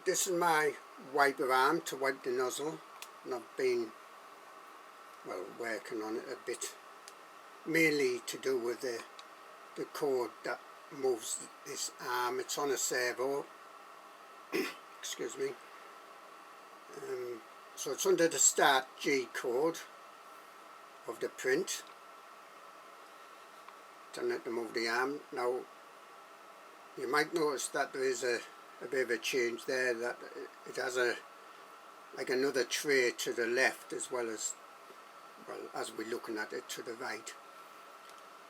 this is my wiper arm to wipe the nozzle, and I've been, well, working on it a bit, mainly to do with the cord that moves this arm. It's on a servo, excuse me, so it's under the start G code of the print. Turn it to move the arm. Now you might notice that there is a bit of a change there, that it has like another tray to the left as well as we're looking at it to the right.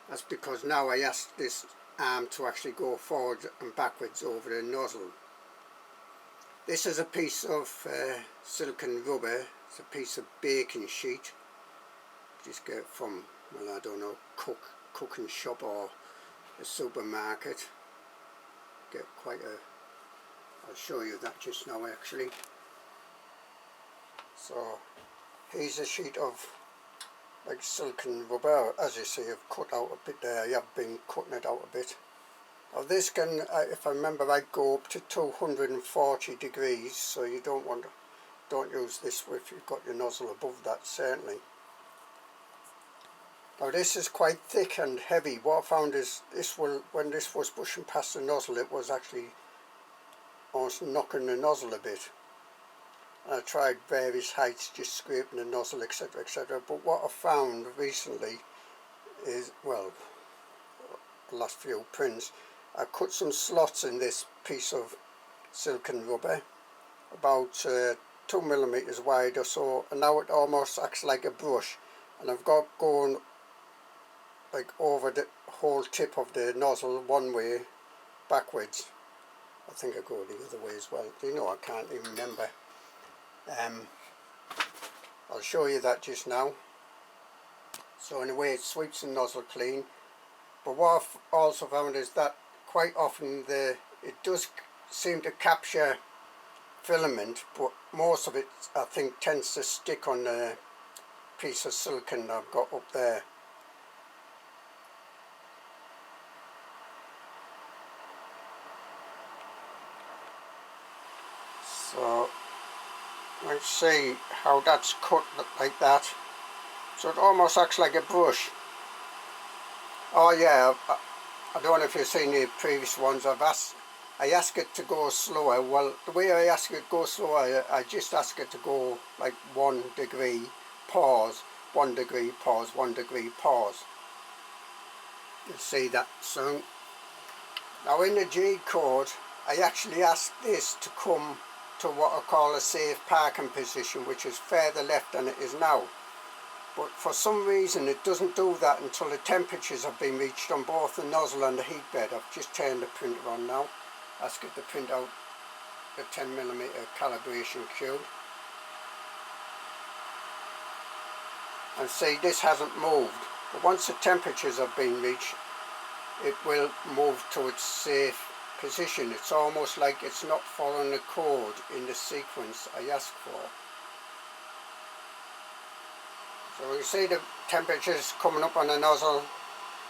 That's because now I asked this arm to actually go forward and backwards over the nozzle. This is a piece of silicon rubber. It's a piece of baking sheet. Just get it from, well, I don't know, cooking shop or a supermarket. Get quite a, I'll show you that just now actually. So here's a sheet of like silicon rubber. As you see, I've cut out a bit there. I have been cutting it out a bit. Now this can, if I remember right, go up to 240 degrees, so you don't use this if you've got your nozzle above that, certainly. Now this is quite thick and heavy. What I found is when this was pushing past the nozzle, it was actually almost knocking the nozzle a bit. And I tried various heights, just scraping the nozzle, etc, etc. But what I found recently is, well, the last few prints, I cut some slots in this piece of silicon rubber, about 2 millimeters wide or so, and now it almost acts like a brush. And I've got going like over the whole tip of the nozzle one way, backwards. I think I go the other way as well. You know, I can't even remember. I'll show you that just now. So in a way it sweeps the nozzle clean. But what I've also found is that quite often it does seem to capture filament, but most of it I think tends to stick on the piece of silicon that I've got up there. So let's see how that's cut like that. So it almost acts like a brush. Oh yeah, I don't know if you've seen the previous ones. I ask it to go slower. Well, the way I ask it to go slower, I just ask it to go like 1 degree, pause, 1 degree, pause, 1 degree, pause. You'll see that soon. Now in the G code, I actually asked this to come to what I call a safe parking position, which is further left than it is now. But for some reason it doesn't do that until the temperatures have been reached on both the nozzle and the heat bed. I've just turned the printer on now. Ask it to print out the 10mm calibration cube. And see, this hasn't moved. But once the temperatures have been reached, it will move to its safe position. It's almost like it's not following the code in the sequence I asked for. So you see the temperatures coming up on the nozzle,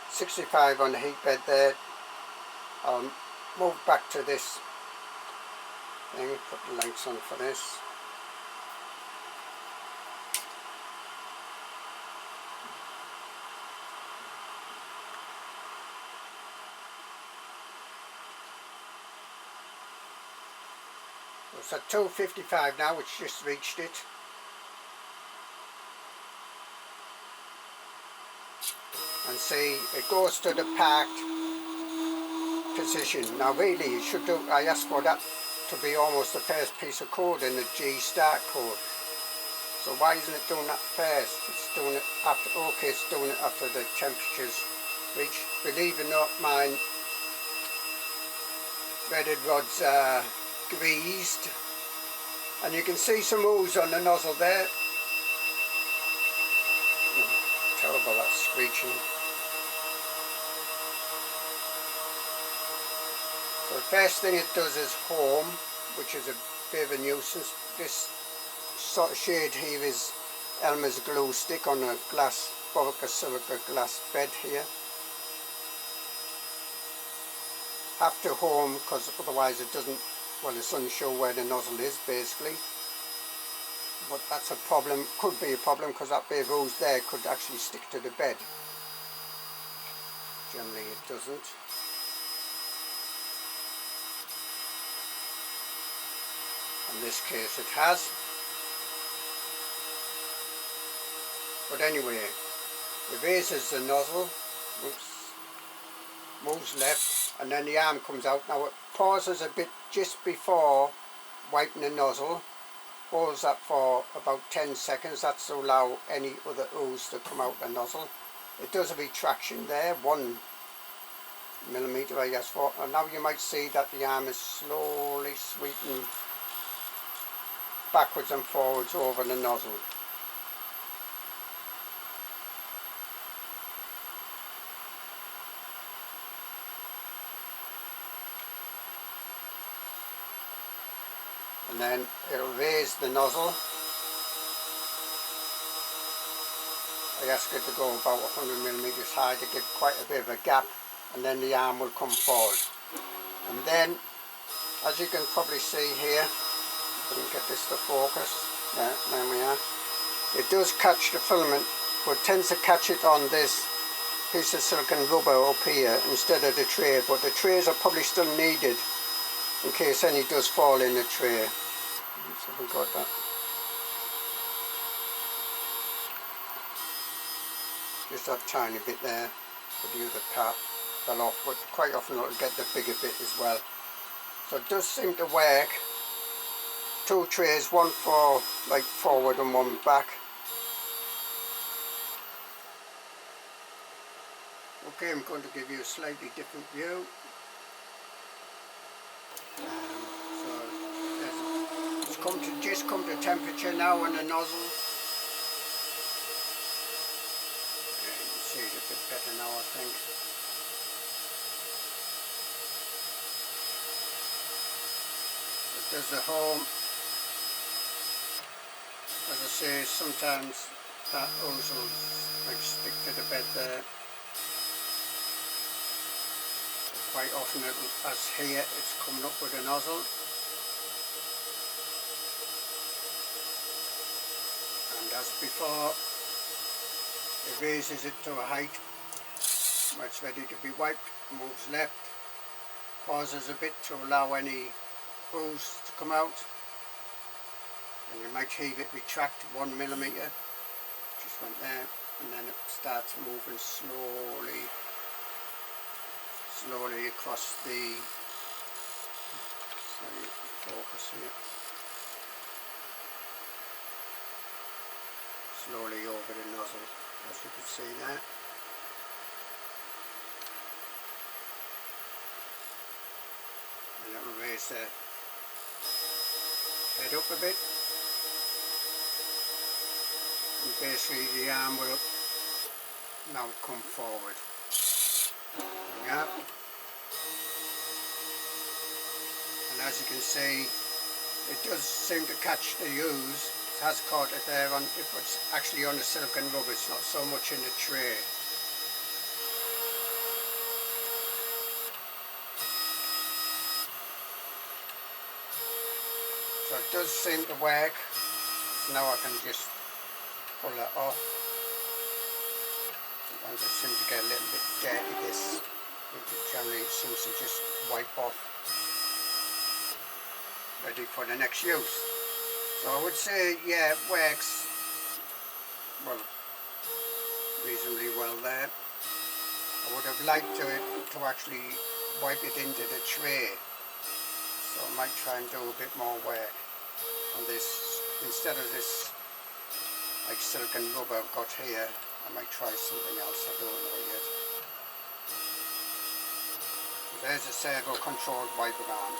65 on the heat bed there. I'll move back to this thing, put the lights on for this. It's at 255 now, it's just reached it. And see, it goes to the parked position. Now really, it should do, I asked for that to be almost the first piece of code in the G start code. So why isn't it doing that first? It's doing it after, okay, it's doing it after the temperatures reach. Believe it or not, mine threaded rods are greased. And you can see some ooze on the nozzle there. Terrible, that screeching. So the first thing it does is home, which is a bit of a nuisance. This sort of shade here is Elmer's glue stick on a glass, borosilicate glass bed here. Have to home because otherwise it doesn't well, it doesn't show where the nozzle is basically, but that's a problem, could be a problem, because that bit of ooze there could actually stick to the bed. Generally it doesn't. In this case it has. But anyway, it raises the nozzle, moves left, and then the arm comes out. Now it pauses a bit just before wiping the nozzle, holds that for about 10 seconds, that's to allow any other ooze to come out the nozzle. It does a retraction there, 1 millimeter I guess for, and now you might see that the arm is slowly sweeping backwards and forwards over the nozzle. And then it'll raise the nozzle. I ask it to go about 100 millimeters high to give quite a bit of a gap, and then the arm will come forward. And then, as you can probably see here, if I can get this to focus, yeah, there we are. It does catch the filament, but tends to catch it on this piece of silicone rubber up here instead of the tray, but the trays are probably still needed in case any does fall in the tray. So we got that. Just that tiny bit there, but the other part fell off, but quite often it'll get the bigger bit as well. So it does seem to work. 2 trays, one for like forward and one back. Okay, I'm going to give you a slightly different view. So it's just come to temperature now on the nozzle. Yeah, you can see it a bit better now, I think. It does the home. As I say, sometimes that ooze will like stick to the bed there. Quite often, as here, it's coming up with a nozzle. And as before, it raises it to a height where it's ready to be wiped, moves left, pauses a bit to allow any ooze to come out. And you might hear it retract 1 millimeter, just went there, and then it starts moving slowly across the, focus here, slowly over the nozzle, as you can see there. And it will raise the head up a bit, and basically the arm will now come forward. Yeah. And as you can see, it does seem to catch the ooze. It has caught it there, on, if it's actually on the silicone rubber, it's not so much in the tray. So it does seem to work. So now I can just pull that off. And it seems to get a little bit dirty, this. It generally seems to just wipe off, ready for the next use. So I would say, yeah, it works, well, reasonably well there. I would have liked to actually wipe it into the tray, so I might try and do a bit more work on this. Instead of this like silicone rubber I've got here, I might try something else, I don't know yet. There's a Servo Controlled Wiper Arm.